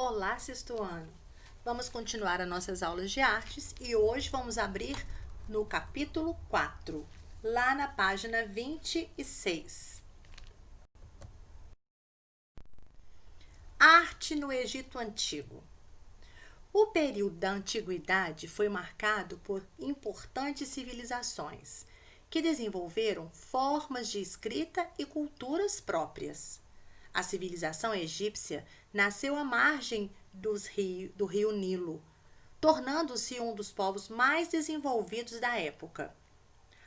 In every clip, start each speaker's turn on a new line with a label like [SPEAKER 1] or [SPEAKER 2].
[SPEAKER 1] Olá, sexto ano! Vamos continuar as nossas aulas de artes e hoje vamos abrir no capítulo 4, lá na página 26. Arte no Egito Antigo. O período da Antiguidade foi marcado por importantes civilizações que desenvolveram formas de escrita e culturas próprias. A civilização egípcia nasceu à margem do rio Nilo, tornando-se um dos povos mais desenvolvidos da época.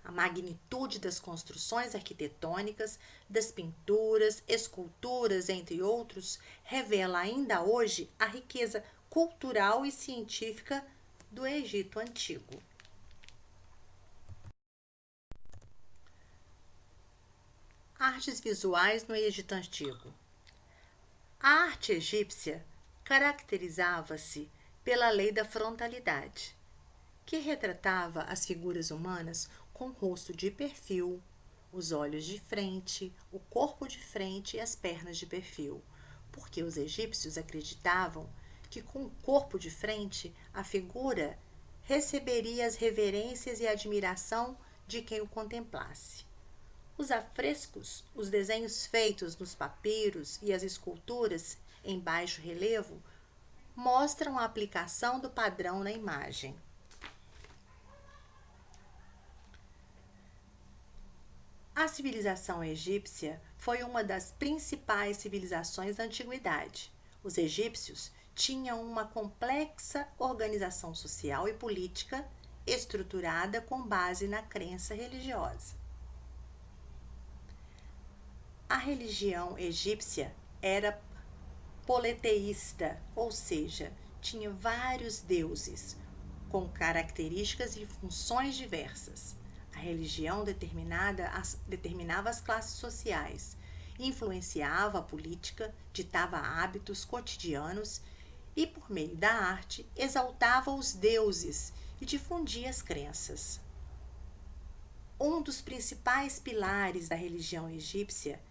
[SPEAKER 1] A magnitude das construções arquitetônicas, das pinturas, esculturas, entre outros, revela ainda hoje a riqueza cultural e científica do Egito Antigo. Artes visuais no Egito Antigo. A arte egípcia caracterizava-se pela lei da frontalidade, que retratava as figuras humanas com o rosto de perfil, os olhos de frente, o corpo de frente e as pernas de perfil, porque os egípcios acreditavam que com o corpo de frente a figura receberia as reverências e admiração de quem o contemplasse. Os afrescos, os desenhos feitos nos papiros e as esculturas em baixo relevo mostram a aplicação do padrão na imagem. A civilização egípcia foi uma das principais civilizações da antiguidade. Os egípcios tinham uma complexa organização social e política estruturada com base na crença religiosa. A religião egípcia era politeísta, ou seja, tinha vários deuses com características e funções diversas. A religião determinava as classes sociais, influenciava a política, ditava hábitos cotidianos e, por meio da arte, exaltava os deuses e difundia as crenças. Um dos principais pilares da religião egípcia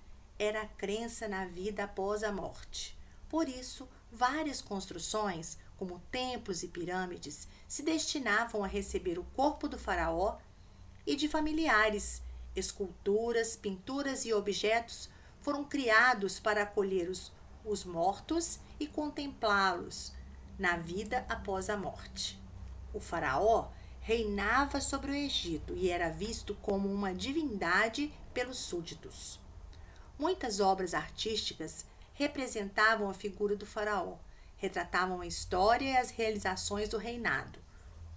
[SPEAKER 1] era a crença na vida após a morte. Por isso, várias construções, como templos e pirâmides, se destinavam a receber o corpo do faraó e de familiares. Esculturas, pinturas e objetos foram criados para acolher os mortos e contemplá-los na vida após a morte. O faraó reinava sobre o Egito e era visto como uma divindade pelos súditos. Muitas obras artísticas representavam a figura do faraó, retratavam a história e as realizações do reinado.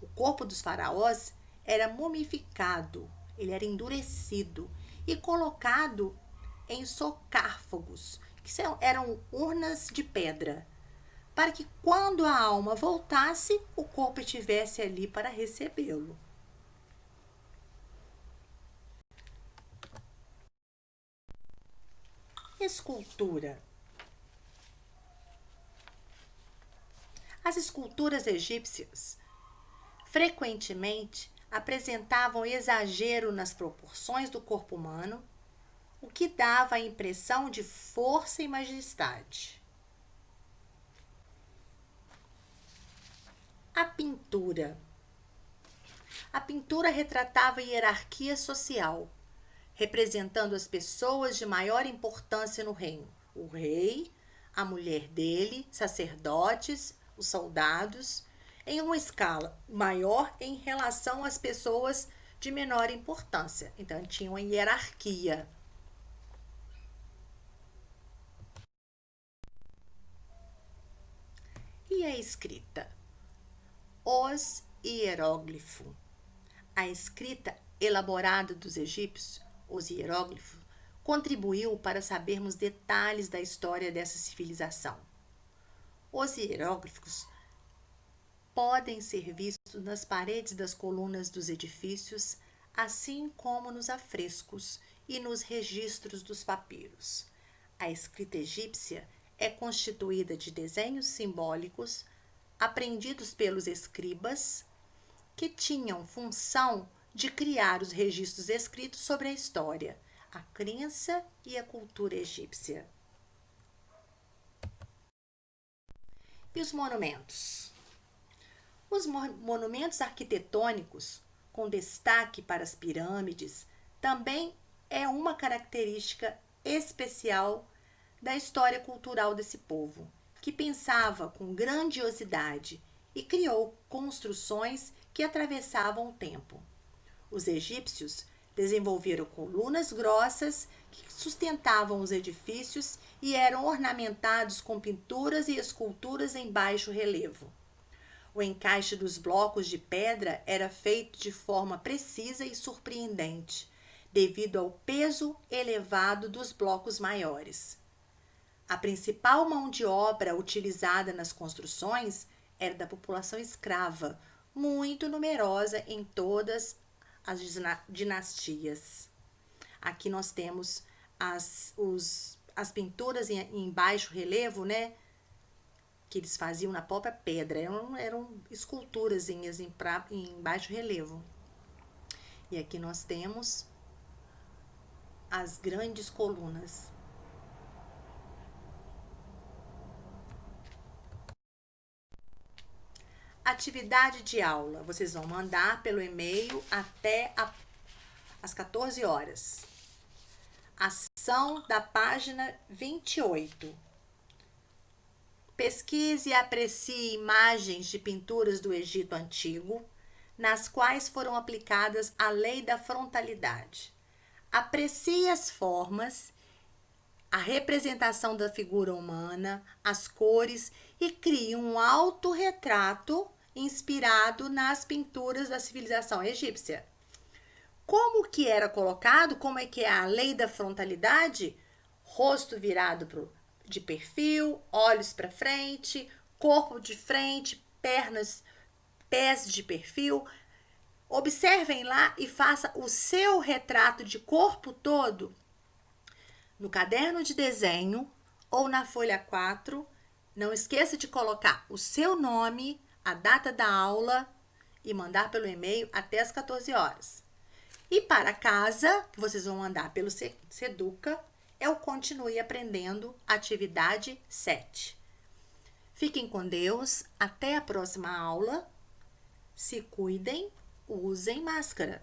[SPEAKER 1] O corpo dos faraós era mumificado, ele era endurecido e colocado em sarcófagos, que eram urnas de pedra, para que quando a alma voltasse, o corpo estivesse ali para recebê-lo. Escultura. As esculturas egípcias frequentemente apresentavam exagero nas proporções do corpo humano, o que dava a impressão de força e majestade. A pintura. A pintura retratava a hierarquia social, representando as pessoas de maior importância no reino: o rei, a mulher dele, sacerdotes, os soldados, em uma escala maior em relação às pessoas de menor importância. Então, tinha uma hierarquia. E a escrita? Os hieróglifos. A escrita elaborada dos egípcios, os hieróglifos, contribuiu para sabermos detalhes da história dessa civilização. Os hieróglifos podem ser vistos nas paredes das colunas dos edifícios, assim como nos afrescos e nos registros dos papiros. A escrita egípcia é constituída de desenhos simbólicos aprendidos pelos escribas, que tinham função de criar os registros escritos sobre a história, a crença e a cultura egípcia. E os monumentos? Os monumentos arquitetônicos, com destaque para as pirâmides, também é uma característica especial da história cultural desse povo, que pensava com grandiosidade e criou construções que atravessavam o tempo. Os egípcios desenvolveram colunas grossas que sustentavam os edifícios e eram ornamentados com pinturas e esculturas em baixo relevo. O encaixe dos blocos de pedra era feito de forma precisa e surpreendente, devido ao peso elevado dos blocos maiores. A principal mão de obra utilizada nas construções era da população escrava, muito numerosa em todas as dinastias. Aqui nós temos as pinturas em baixo relevo, né? Que eles faziam na própria pedra. Eram esculturas em baixo relevo. E aqui nós temos as grandes colunas. Atividade de aula. Vocês vão mandar pelo e-mail até às 14 horas. Ação da página 28. Pesquise e aprecie imagens de pinturas do Egito Antigo, nas quais foram aplicadas a lei da frontalidade. Aprecie as formas, a representação da figura humana, as cores e crie um autorretrato inspirado nas pinturas da civilização egípcia. Como que era colocado? Como é que é a lei da frontalidade? Rosto virado de perfil, olhos para frente, corpo de frente, pés de perfil. Observem lá e faça o seu retrato de corpo todo no caderno de desenho ou na folha 4. Não esqueça de colocar o seu nome, a data da aula e mandar pelo e-mail até as 14 horas. E para casa, que vocês vão mandar pelo Seduca, é o Continue Aprendendo, atividade 7. Fiquem com Deus, até a próxima aula. Se cuidem, usem máscara.